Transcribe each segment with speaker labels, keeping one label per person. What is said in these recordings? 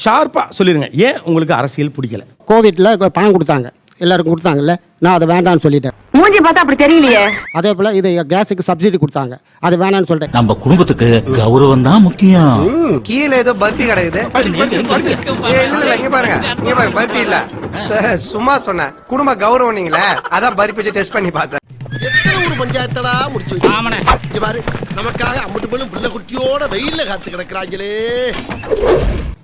Speaker 1: ஷார்ப்பா சொல்லிருங்க, ஏன் உங்களுக்கு அரசியல் பிடிக்கல?
Speaker 2: கோவிட்ல பணம் கொடுத்தாங்க, எல்லாருக்கும் கொடுத்தாங்கல்ல, நான் அதை வேண்டாம்னு சொல்லிட்டேன்.
Speaker 3: மூஞ்சி பார்த்தா அப்படி தெரியலையே.
Speaker 2: அதே போல இது கேஸுக்கு சப்சிடி கொடுத்தாங்க, அது வேணாம்னு சொல்லிட்டேன்.
Speaker 4: நம்ம குடும்பத்துக்கு கௌரவம் தான் முக்கியம்.
Speaker 5: கீழே ஏதோ பர்பி கிடக்குது. இல்ல இங்க பாருங்க பர்பி இல்ல, சும்மா சொன்னேன். குடும்ப கௌரவம் நீங்களே, அதான் பர்பி வச்சு டெஸ்ட் பண்ணி பார்த்தேன்.
Speaker 6: ஒரு பஞ்சாயத்தடா முடிச்சு வச்சு பாரு, நமக்காக அம்பட்டு போலும் பிள்ளை குட்டியோட வெயில்ல காத்து கிடக்குறாங்களே.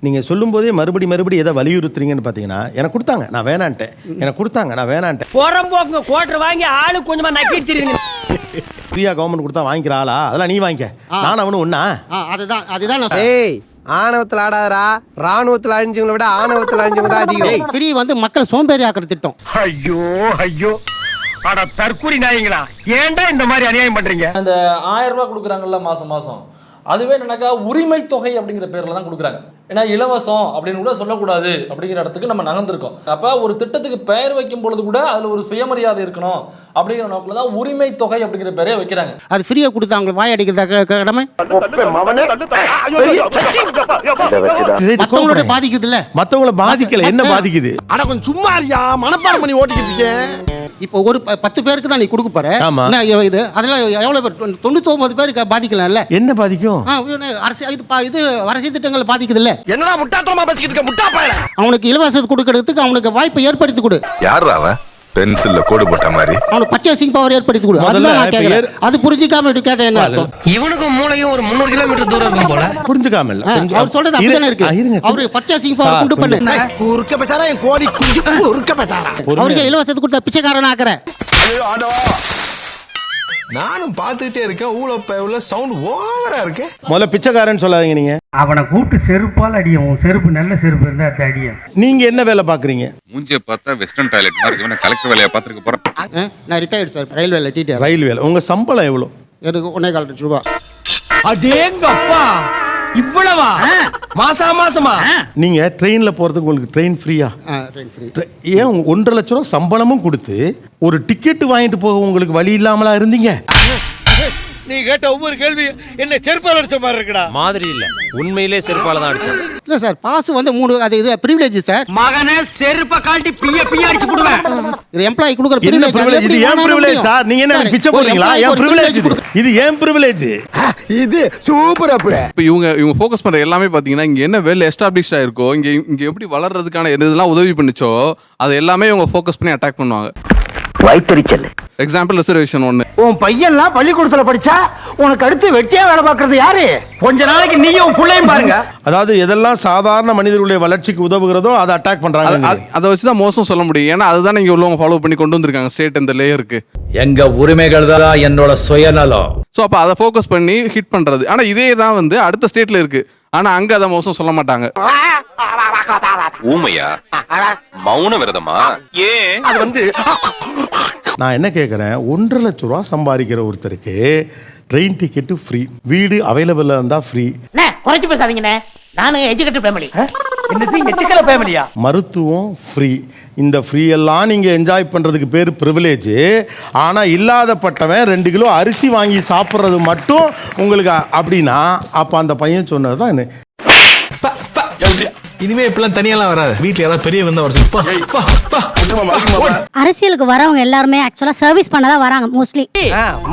Speaker 1: நீங்க சொல்லும் போதே மறுபடி எதை வலியுறுத்துறீங்கன்னு பாத்தீங்கன்னா, எனக்கு கொடுத்தாங்க நான் வேணான்ட்டேன், எனக்கு கொடுத்தாங்க நான் வேணான்ட்டேன்.
Speaker 3: போறம்போக்கு கோட்டர் வாங்கி ஆளு கொஞ்சமா நக்கிடுறீங்க.
Speaker 1: ஃப்ரீயா கவர்மெண்ட் கொடுத்தா வாங்கிக்கிற ஆளா? அதெல்லாம் நீ வாங்கிக்க, நான் அவனு ஒண்ணா?
Speaker 2: அதுதான்
Speaker 5: ஏய், ஆணவத்தில் ஆடாதரா. ராணுவத்தில் அழிஞ்சவங்களை விட ஆணவத்தில் அழிஞ்சவங்க தான் அதிகம்.
Speaker 2: ஃப்ரீ வந்து மக்கள் சோம்பேறி ஆக்குற திட்டம்.
Speaker 3: ஐயோ அட தற்கூரி நாயங்களா, ஏன்டா இந்த மாதிரி அநியாயம் பண்றீங்க?
Speaker 7: அந்த 1000 ரூபாய் கொடுக்குறாங்கல்ல மாசம், அதுவே என்னன்னாக்கா உரிமை தொகை அப்படிங்கிற பேர்ல தான் கொடுக்குறாங்க. ஏன்னா இலவசம் அப்படின்னு கூட சொல்லக்கூடாது அப்படிங்கிற இடத்துக்கு நம்ம நகர்ந்திருக்கோம். அப்ப ஒரு திட்டத்துக்கு பெயர் வைக்கும் பொழுது கூட அதுல ஒரு சுயமரியாதை இருக்கணும் அப்படிங்கிற நோக்கில் தான் உரிமை தொகை அப்படிங்கிற பேரே வைக்கிறாங்க. அது
Speaker 2: ஃப்ரீயா கொடுத்தா அவங்களுக்கு வாய் அடிக்கிறத கடமை மத்தவங்களோட பாதிக்குது இல்ல?
Speaker 1: மத்தவங்களை பாதிக்கல, என்ன பாதிக்குது?
Speaker 6: ஆனா கொஞ்சம் சும்மா இருக்கியா, மனப்பாடம் பண்ணி ஓட்டிக்கிட்டு இருக்கேன்.
Speaker 2: இப்போ ஒரு 10 பேருக்கு தான் நீ கொடுக்க போற. இது அதெல்லாம் எவ்வளவு பேர்? 99 பேருக்கு பாதிக்கலாம்ல.
Speaker 1: என்ன பாதிக்கும்?
Speaker 2: இது அரசியல் திட்டங்கள் பாதிக்குது இல்ல?
Speaker 6: என்னடா முட்டாத்தனமா பேசிக்கிட்டு இருக்க, முட்டா பயல.
Speaker 2: அவனுக்கு இலவசம் கொடுக்கறதுக்கு அவனுக்கு வாய்ப்பை ஏற்படுத்தி கொடு.
Speaker 8: யார் அவன்? பென்சில்ல கோடு போட்ட மாதிரி
Speaker 2: அவனுக்கு பர்ச்சேசிங் பவர் ஏற்படுத்தி கொடு. அதுதான் நான் கேக்குறேன். அது புரிஞ்சிக்காம விட்டு கேட்டா என்ன அர்த்தம்?
Speaker 3: இவனுக்கும் மூளையும் ஒரு 300 கிலோமீட்டர் தூரம் இருக்கும் போல.
Speaker 1: புரிஞ்சுக்காம இல்ல,
Speaker 2: அவர் சொல்றது அப்படிதானே இருக்கு. அவரு பர்ச்சேசிங் பவர் கொண்டு பண்ணு.
Speaker 6: குறுக்க பேசாரா, என் கோடி குறுக்க பேசாரா.
Speaker 2: அவருக்கு இலவசத்தை கொடுத்தா பிச்சைக்காரன் ஆக்குற.
Speaker 8: நானும் பாத்துட்டே இருக்கேன். உள்ள சவுண்ட் ஓவரா இருக்கு.
Speaker 1: முதல்ல பிச்சைக்காரன் சொல்லாதீங்க நீங்க.
Speaker 9: அவனை கூப்பிட்டு செருப்பால் அடியும். செருப்பு நல்ல செருப்பு இருந்தா அடியும்.
Speaker 1: நீங்க என்ன வேலை பாக்குறீங்க?
Speaker 8: மூஞ்சிய பார்த்தா வெஸ்டர்ன் டாய்லெட் மாதிரி இருக்கு. கலெக்டர் வேலையை பாத்துக்க போறேன்.
Speaker 2: நான் ரிட்டையர்ட் சார், ரயில்வேல டிடிஆர்.
Speaker 1: ரயில்வேல உங்க சம்பளம் எவ்வளவு?
Speaker 2: எனக்கு 1.25 லட்சம் ரூபாய்.
Speaker 3: அடேங்கப்பா, இவ்வளவா? மாசமா?
Speaker 1: நீங்க ட்ரெயின்ல போறதுக்கு உங்களுக்கு ட்ரெயின் ஃப்ரீயா?
Speaker 2: Train free.
Speaker 1: ஏன் 1.5 லட்சம் ரூபாய் சம்பளமும் கொடுத்து ஒரு டிக்கெட் வாங்கிட்டு போக உங்களுக்கு வழி இல்லாமலா இருந்தீங்க?
Speaker 6: நீ கேட்ட ஒவ்வொரு கேள்வி என்ன செருப்பால அடிச்ச மாதிரி இருக்குடா.
Speaker 10: மாதிரி இல்ல, உண்மையிலே செருப்பால தான் அடிச்சேன்.
Speaker 2: இல்ல சார், பாஸ் வந்து 3 அது இது பிரிவிலேஜ் சார்.
Speaker 3: மகனே செருப்ப காட்டி பிய அடிச்சு போடுவேன்.
Speaker 2: இது எம்ப்ளாயி கொடுக்குற
Speaker 1: என்ன
Speaker 2: பிரிவிலேஜ்.
Speaker 1: இது ஏன் பிரிவிலேஜ் சார்? நீங்க என்ன பிச்சை போடுறீங்களா? ஏன் பிரிவிலேஜ் இது? ஏன் பிரிவிலேஜ்
Speaker 6: இது? சூப்பர் அப்ப.
Speaker 11: இப்போ இவங்க ஃபோக்கஸ் பண்ற எல்லாமே பாத்தீங்கன்னா, இங்க என்ன வெல் எஸ்டாப்லிஷ்டா இருக்கோ, இங்க எப்படி வளர்றதுக்கான எதெல்லாம் உதவி பண்ணுச்சோ அது எல்லாமே இவங்க ஃபோக்கஸ் பண்ணி அட்டாக் பண்ணுவாங்க.
Speaker 3: வைத்தறிச்சல்.
Speaker 11: Example reservation 1.
Speaker 3: உன் பையன்லாம் பள்ளிக்கூடத்துல படிச்சா உனக்கு அடுத்து வெட்டியா வேலை பார்க்கறது யாரு? கொஞ்ச நாளைக்கு நீயும் புள்ளையும் பாருங்க.
Speaker 1: அதாவது எதெல்லாம் சாதாரண மனிதர்களுடைய வளர்ச்சிக்கு உதவுகிறதோ அதை அட்டாக் பண்றாங்க.
Speaker 11: அதை வச்சுதான் மோசம் சொல்ல முடியும். ஏன்னா அதுதான் இங்க உள்ளவங்க ஃபாலோ பண்ணி கொண்டு வந்திருக்காங்க ஸ்டேட் இந்த லேயருக்கு.
Speaker 4: எங்க உரிமைகள் தான் என்னோட சுயநலம்.
Speaker 11: ஸோ அப்போ அதை ஃபோக்கஸ் பண்ணி ஹிட் பண்றது. ஆனா இதே தான் வந்து அடுத்த ஸ்டேட்ல இருக்கு. ஆனா அங்க அதை மோசம் சொல்ல மாட்டாங்க.
Speaker 8: ஊமையா? மௌன விரதமா? ஏன் அது வந்து
Speaker 1: நான் என்ன கேட்குறேன், 1.5 லட்சம் ரூபா சம்பாதிக்கிற ஒருத்தருக்கு ட்ரெயின் டிக்கெட் ஃப்ரீ, வீடு அவைலபிளா இருந்தா ஃப்ரீ.
Speaker 3: குறைச்சு பேசாதீங்கண்ணே, நானும் எஜுகேட்டட் ஃபேமிலி. என்னது எஜுகேட்டட் ஃபேமிலியா?
Speaker 1: மருத்துவம் ஃப்ரீ. இந்த ஃப்ரீ எல்லாம் நீங்க என்ஜாய் பண்றதுக்கு பேர் பிரிவிலேஜ். ஆனா இல்லாதப்பட்டவன் 2 கிலோ அரிசி வாங்கி சாப்பிட்றது மட்டும் உங்களுக்கு அப்படின்னா, அப்ப அந்த பையன் சொன்னதுதான்.
Speaker 10: இனிமே இப்பெல்லாம் தனியெல்லாம் வராது. வீட்டுல யாராவது பெரிய வந்தா வர.
Speaker 12: அரசியலுக்கு வரவங்க எல்லாருமே ஆக்சுவலா சர்வீஸ் பண்ணதான் வராங்க.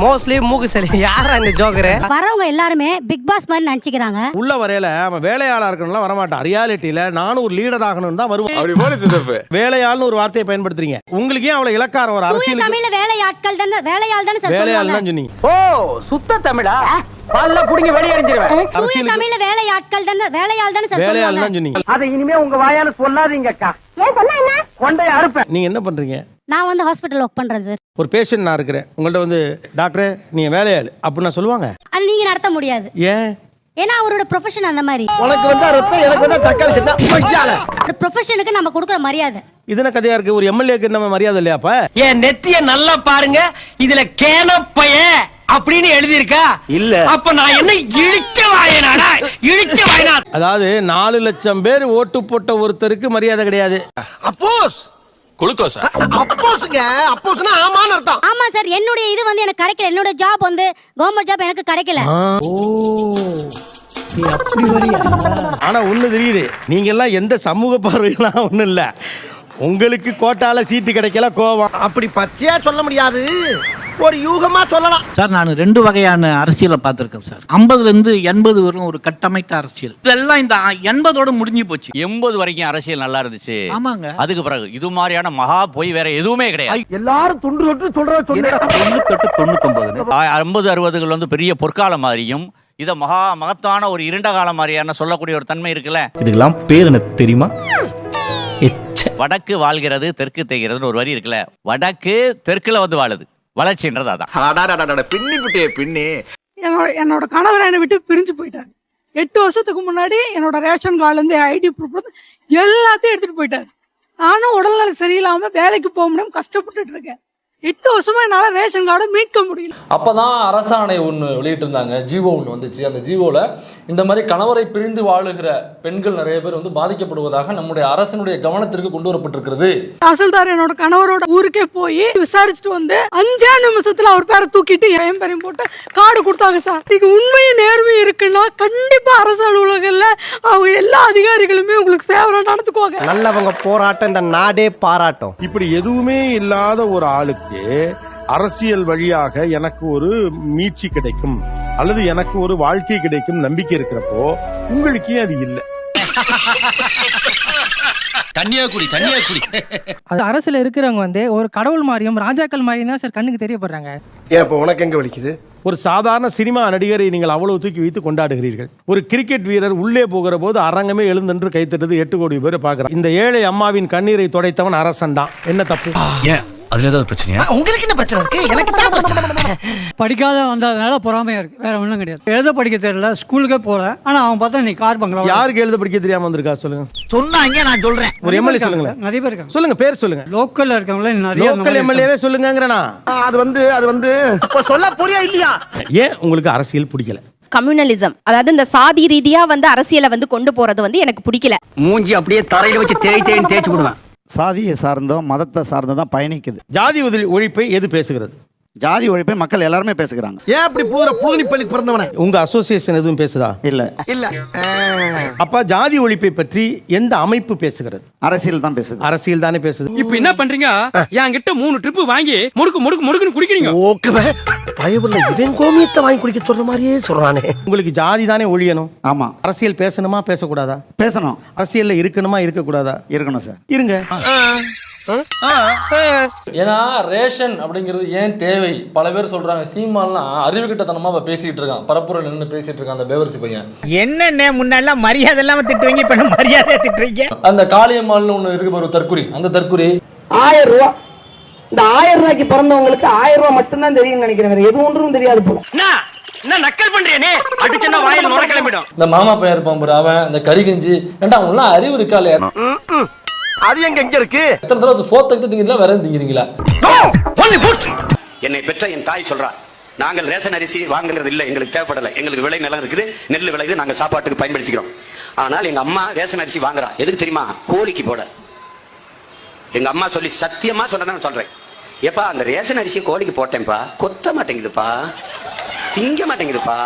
Speaker 5: மோஸ்ட்லி மூக்கு சளி. யாரா இந்த ஜோக்கர்?
Speaker 12: வரவங்க எல்லாருமே பிக் பாஸ் மாதிரி நினைச்சுக்கிறாங்க.
Speaker 1: உள்ள வரையில அவன் வேலையாளா இருக்கணும்லாம் வரமாட்டான். ரியாலிட்டியில நானும் ஒரு லீடர் ஆகணும் தான் வருவான். வேலையாள்னு ஒரு வார்த்தையை பயன்படுத்துறீங்க. உங்களுக்கு ஏன் அவ்வளவு இலக்காரம் ஒரு அரசியல்?
Speaker 12: தமிழ்ல வேலையாட்கள் தானே, வேலையாள் தானே சார்.
Speaker 1: வேலையாள் தான் சொன்னீங்க.
Speaker 3: ஓ, சுத்த தமிழா? பல்ல புடிங்க வெளிய எறிஞ்சிடுவேன்.
Speaker 12: தூய தமிழ்ல வேலையாட்கள் தானே, வேலையாள் தானே சார்.
Speaker 1: வேலையாள் தான் சொன்னீங்க.
Speaker 3: அதை இனிமே உங்க வாயால சொல்லாதீங்க அக்கா. ஏன் சொன்னா என்ன? கொண்டைய அறுப்பேன்.
Speaker 1: நீங்க என்ன பண்றீங்க?
Speaker 12: நான் வந்து ஹாஸ்பிடல் ஒர்க் பண்றேன் சார்.
Speaker 1: ஒரு பேஷண்ட் நான் இருக்கிறேன், உங்கள்ட்ட வந்து டாக்டர் நீங்க வேலையாள் அப்படின்னு சொல்லுவாங்க.
Speaker 12: அது நீங்க நடத்த முடியாது.
Speaker 1: ஏன்?
Speaker 12: ஏன்னா அவரோட ப்ரொஃபஷன் அந்த மாதிரி.
Speaker 6: உனக்கு வந்தா ரத்தம், எனக்கு வந்தா தக்காளி சட்னா.
Speaker 12: ஒரு ப்ரொஃபஷனுக்கு நம்ம கொடுக்குற மரியாதை.
Speaker 1: இதன கதையா இருக்கு. ஒரு எம்எல்ஏக்கு நம்ம மரியாதை இல்லையா? அப்ப
Speaker 3: என் நெத்திய நல்லா பாருங்க, இதுல கேனப்பைய அப்படின்னு எழுதி இருக்கா? இல்ல. அப்ப நான் என்ன இழிச்ச வாயனாடா? இழிச்ச வாயனா?
Speaker 1: அதாவது 4 லட்சம் பேர் ஓட்டு போட்ட ஒருத்தருக்கு மரியாதை கிடையாது.
Speaker 6: அப்போஸ்
Speaker 8: குளுக்கோஸா?
Speaker 6: அப்போஸ்ங்க, அப்போஸ்னா ஆமான்னு அர்த்தம்.
Speaker 12: ஆமா சார், என்னுடைய இது வந்து எனக்கு கிடைக்கல. என்னோட ஜாப் வந்து கவர்மெண்ட் ஜாப் எனக்கு கிடைக்கல.
Speaker 1: ஆனா ஒண்ணு தெரியுது, நீங்க எல்லாம் எந்த சமூக பார்வையெல்லாம் ஒண்ணும் இல்ல, உங்களுக்கு கோட்டால சீட்டு கிடைக்கல கோவம்.
Speaker 6: அப்படி பச்சையா சொல்ல முடியாது, ஒரு யூகமா சொல்லலாம்.
Speaker 9: சார் நான் 2 வகையான அரசியலை பார்த்துருக்கேன் சார். 50லேருந்து 80 வரையும் ஒரு கட்டமைத்த அரசியல், இதெல்லாம் இந்த 80ஓட முடிஞ்சு போச்சு.
Speaker 4: 80 வரைக்கும் அரசியல் நல்லா இருந்துச்சு.
Speaker 9: ஆமாங்க.
Speaker 4: அதுக்கு பிறகு இது மாதிரியான மகா போய் வேற எதுவுமே கிடையாது.
Speaker 6: எல்லாரும் துண்டு தொட்டு சொல்றத சொன்னேன்.
Speaker 9: 98, 99
Speaker 4: 50 60கள் வந்து பெரிய பொற்காலம் மாதிரியும் இதை மகத்தான ஒரு இருண்ட காலம் மாதிரியான சொல்லக்கூடிய ஒரு தன்மை இருக்குல்ல.
Speaker 9: இதுக்கெல்லாம் பேர் எனக்கு தெரியுமா?
Speaker 4: வடக்கு வாழ்கிறது தெற்கு தேய்கிறதுன்னு ஒரு வரி இருக்குல்ல. வடக்கு தெற்குல வந்து வாழுது, வளர்ச்சின்றது அதான்.
Speaker 6: பின்னி புட்டியே பின்னி.
Speaker 3: என்னோட கணவர் என்னை விட்டு பிரிஞ்சு போயிட்டாரு. 8 வருஷத்துக்கு முன்னாடி என்னோட ரேஷன் கார்டுல இருந்து ஐடி ப்ரூஃப் எல்லாத்தையும் எடுத்துட்டு போயிட்டாரு. நானும் உடல்நல சரியில்லாம வேலைக்கு போக முடியாம கஷ்டப்பட்டுட்டு இருக்கேன். 8 வருஷமா என்னால ரேஷன் கார்டை மீட்க முடியல.
Speaker 7: அப்பதான் அரசாணை ஒன்று வெளியிட்டு இருந்தாங்க, ஜீவோ ஒன்று வந்துச்சு. அந்த ஜீவோல இந்த மாதிரி கணவரை பிரிந்து வாழுகிற பெண்கள் நிறைய பேர் வந்து பாதிக்கப்படுவதாக நம்முடைய அரசனுடைய கவனத்திற்கு கொண்டு வரப்பட்டிருக்கிறது.
Speaker 3: தாசில்தார் என்னோட கணவரோட ஊருக்கே போய் விசாரிச்சுட்டு வந்து 5 நிமிஷத்துல அவர் பேரை தூக்கிட்டு என் பேரையும் போட்டு கார்டு கொடுத்தாங்க சார். நீங்க உண்மையும் நேர்மையும் இருக்குன்னா கண்டிப்பா அரசு அலுவலகங்கள்ல அவங்க எல்லா அதிகாரிகளுமே உங்களுக்கு ஃபேவரா நடந்துக்குவாங்க.
Speaker 5: நல்லவங்க போராட்டம் இந்த நாடே பாராட்டும்.
Speaker 1: இப்படி எதுவுமே இல்லாத ஒரு ஆளுக்கு அரசியல் வழியாக எனக்கு ஒரு மீட்சி கிடைக்கும் அல்லது எனக்கு ஒரு வாழ்க்கை கிடைக்கும் நம்பிக்கை இருக்கிறப்போ உங்களுக்கு அது இல்லை.
Speaker 4: தண்ணியாக்குடி.
Speaker 3: அது அரசுல இருக்கிறவங்க வந்து ஒரு கடவுள் மாதிரியும் ராஜாக்கள் மாதிரியும் தான் சார் கண்ணுக்கு தெரியப்படுறாங்க.
Speaker 5: ஏன் இப்ப உனக்கு எங்க வலிக்குது?
Speaker 1: ஒரு சாதாரண சினிமா நடிகரை நீங்கள் அவ்வளவு தூக்கி வைத்து கொண்டாடுகிறீர்கள். ஒரு கிரிக்கெட் வீரர் உள்ளே போகிற போது அரங்கமே எழுந்தென்று கைத்தட்டது 8 கோடி பேரை பார்க்கிறார். இந்த ஏழை அம்மாவின் கண்ணீரை துடைத்தவன் அரசன் தான். என்ன தப்பு?
Speaker 4: அதுல ஏதாவது பிரச்சனையா?
Speaker 6: உங்களுக்கு என்ன பிரச்சனை இருக்கு? எனக்கு தான் பிரச்சனை.
Speaker 3: படிக்காத வந்ததுனால பொறாமையா இருக்கு, வேற ஒண்ணும் கிடையாது. எழுத படிக்க தெரியல, ஸ்கூலுக்கே போல. ஆனா அவன் பார்த்தா நீ கார் பங்களா.
Speaker 1: யாருக்கு எழுத படிக்க தெரியாம வந்திருக்கா சொல்லுங்க.
Speaker 6: சொன்னாங்க, நான் சொல்றேன்.
Speaker 1: ஒரு எம்எல்ஏ சொல்லுங்க.
Speaker 3: நிறைய பேர் இருக்காங்க.
Speaker 1: சொல்லுங்க, பேர் சொல்லுங்க.
Speaker 3: லோக்கல்ல இருக்கவங்களே நிறைய.
Speaker 1: லோக்கல் எம்எல்ஏவே சொல்லுங்கங்கறனா.
Speaker 6: அது வந்து இப்ப சொல்ல புரியா இல்லையா?
Speaker 1: ஏன் உங்களுக்கு அரசியல் பிடிக்கல?
Speaker 12: கம்யூனலிசம், அதாவது இந்த சாதி ரீதியா வந்து அரசியலை வந்து கொண்டு போறது வந்து எனக்கு பிடிக்கல.
Speaker 3: மூஞ்சி அப்படியே தரையில வச்சு தேய்ச்சு விடுவேன்.
Speaker 9: சாதியை சார்ந்தோ மதத்தை சார்ந்தோ தான் பயணிக்குது.
Speaker 1: ஜாதி ஒழிப்பை எது பேசுகிறது?
Speaker 9: ஜாதி ஒழிப்பை மக்கள் எல்லாருமே பேசுகிறாங்க.
Speaker 6: ஏன் அப்படி பூனி பள்ளி பிறந்தவனே?
Speaker 1: உங்க அசோசியேஷன் எதுவும் பேசுதா?
Speaker 9: இல்ல.
Speaker 1: அப்ப ஜாதி ஒழிப்பை பற்றி எந்த அமைப்பு பேசுகிறது?
Speaker 9: அரசியல் தான் பேசுது.
Speaker 1: அரசியல் தானே பேசுது.
Speaker 3: இப்ப என்ன பண்றீங்க? என்கிட்ட 3 ட்ரிப் வாங்கி முடுக்குன்னு குடிக்கிறீங்க.
Speaker 6: ஓகே, பயவுள்ள இவன் கோமியத்தை வாங்கி குடிக்க சொல்ற மாதிரியே சொல்றானே.
Speaker 1: உங்களுக்கு ஜாதி தானே ஒழியணும்.
Speaker 9: ஆமா.
Speaker 1: அரசியல் பேசணுமா பேசக்கூடாதா?
Speaker 9: பேசணும்.
Speaker 1: அரசியல்ல இருக்கணுமா இருக்கக்கூடாதா?
Speaker 9: இருக்கணும் சார்.
Speaker 1: இருங்க.
Speaker 7: ஏன்னா ரேஷன் அப்படிங்கிறது ஏன் தேவை? பல பேர் சொல்றாங்க, சீமான்லாம் அறிவுகிட்டத்தனமா பேசிட்டு இருக்கான், பரப்புரை நின்று பேசிட்டு இருக்கான் அந்த பேவர்சி பையன்.
Speaker 3: என்னென்ன முன்னெல்லாம் மரியாதை இல்லாம திட்டுவீங்க, இப்ப மரியாதை திட்டுறீங்க.
Speaker 7: அந்த காளியம்மாள்னு ஒண்ணு இருக்கு ஒரு தற்குறி. அந்த தற்குறி
Speaker 3: 1000 ரூபாய். இந்த 1000 ரூபாய்க்கு பிறந்தவங்களுக்கு 1000 ரூபாய் மட்டும்தான் தெரியும் நினைக்கிறேன், வேற எது ஒன்றும் தெரியாது போல. என்ன நக்கல் பண்றியனே? அடிச்சனா வாயில நுர கிளம்பிடும்.
Speaker 7: இந்த மாமா பையன் இருப்பான் பாரு, அவன் இந்த கரிகஞ்சி. ஏண்டா அவங்களாம் அறிவு இருக்கா இல்லையா?
Speaker 6: அது எங்க இருக்கு?
Speaker 7: எத்தனை தடவை சோத்துக்கு திங்கிறீங்களா, வேற திங்கிறீங்களா?
Speaker 4: என்னை பெற்ற என் தாய் சொல்றா, நாங்கள் ரேஷன் அரிசி வாங்குறது இல்லை, எங்களுக்கு தேவைப்படலை, எங்களுக்கு விளை நிலம் இருக்குது, நெல் விளையுது, நாங்கள் சாப்பாட்டுக்கு பயன்படுத்திக்கிறோம். ஆனால் எங்க அம்மா ரேஷன் அரிசி வாங்குறா, எதுக்கு தெரியுமா? கோழிக்கு போட. எங்க அம்மா சொல்லி சத்தியமா சொன்னதான் சொல்றேன். ஏப்பா அந்த ரேஷன் அரிசி கோழிக்கு போட்டேன்ப்பா, கொத்த மாட்டேங்குதுப்பா, திங்க மாட்டேங்குதுப்பா,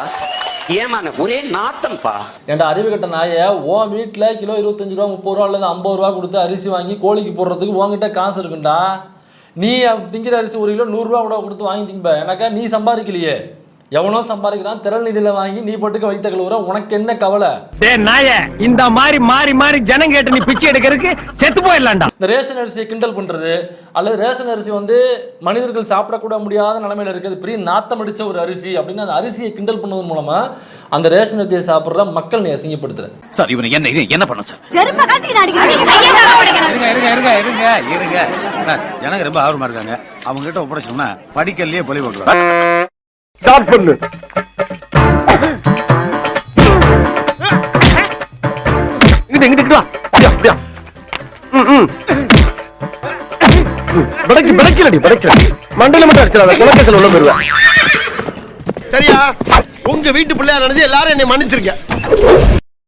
Speaker 4: ஏமான ஒரே நாத்தம்பா.
Speaker 7: ஏன்டா அறிவு கட்ட நாய, உன் வீட்டுல கிலோ 25 ரூபா 30 ரூபா அல்லது 50 ரூபா கொடுத்து அரிசி வாங்கி கோழிக்கு போடுறதுக்கு உங்ககிட்ட காசு இருக்குண்டா. நீ திங்கிற அரிசி 1 கிலோ 100 ரூபா கூட கொடுத்து வாங்கி திங்க. எனக்கா நீ சம்பாதிக்கலையே, எவனோ சம்பாதிக்கிறான். திரள் நிதியில வாங்கி நீ போட்டுக்க வைத்த கழுவுற, உனக்கு என்ன கவலை?
Speaker 3: நாய இந்த மாதிரி மாறி ஜனம் கேட்டு நீ பிச்சை எடுக்கிறதுக்கு செத்து போயிடலாம்டா.
Speaker 7: இந்த ரேஷன் அரிசியை கிண்டல் பண்றது அல்லது ரேஷன் அரிசி வந்து மனிதர்கள் சாப்பிடக்கூட முடியாத நிலைமையில இருக்குது, பெரிய நாத்தம் அடிச்ச ஒரு அரிசி அப்படின்னு அந்த அரிசியை கிண்டல் பண்ணுவதன் மூலமா அந்த ரேஷன் அரிசியை சாப்பிடுற மக்கள் நீ அசிங்கப்படுத்துற.
Speaker 4: சார் இவனை என்ன பண்ண சார்?
Speaker 9: இருங்க. எனக்கு ரொம்ப ஆர்வமா இருக்காங்க. அவங்க கிட்ட ஒப்படைச்சோம்னா படிக்கல்லையே பழி பார்க்கலாம்.
Speaker 6: ஸ்டார்ட் பண்ணு. இங்கிட்டு வா. அப்படியா. படைக்கல. மண்டையில மட்டும் அடிச்சிடாத, குலக்கேசல் உள்ள போயிருவேன். சரியா? உங்க வீட்டு பிள்ளையா நினைச்சு எல்லாரும் என்னை மன்னிச்சிருக்க.